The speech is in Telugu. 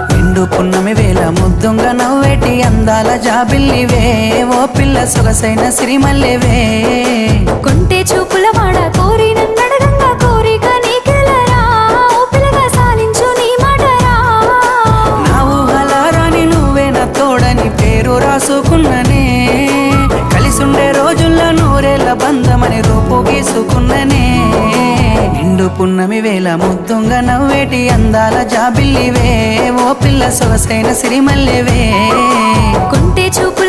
నిండు పున్నమి వేళ ముద్దుంగ నవ్వేటి అందాల జాబిల్లివే ఓ పిల్ల సొగసైన సిరిమల్లెవే కొంటే చూపుల వాడ కోరి నన్నడగంగా కోరిక నీకెలరా ఓ పిల్లగా సాలించు నీ మాటరా నా ఊహలారాని నువ్వే నా తోడని పేరు రాసుకున్ననే కలిసుండే రోజుల్లో నూరేళ్ల బంధమని రూపు గీసుకున్ననే నిండు పున్నమి వేళ ముద్దుంగ నవ్వేటి అందాల జాబిల్లివే ఓ పిల్ల సొగసైన సిరిమల్లెవే కొంటే చూపు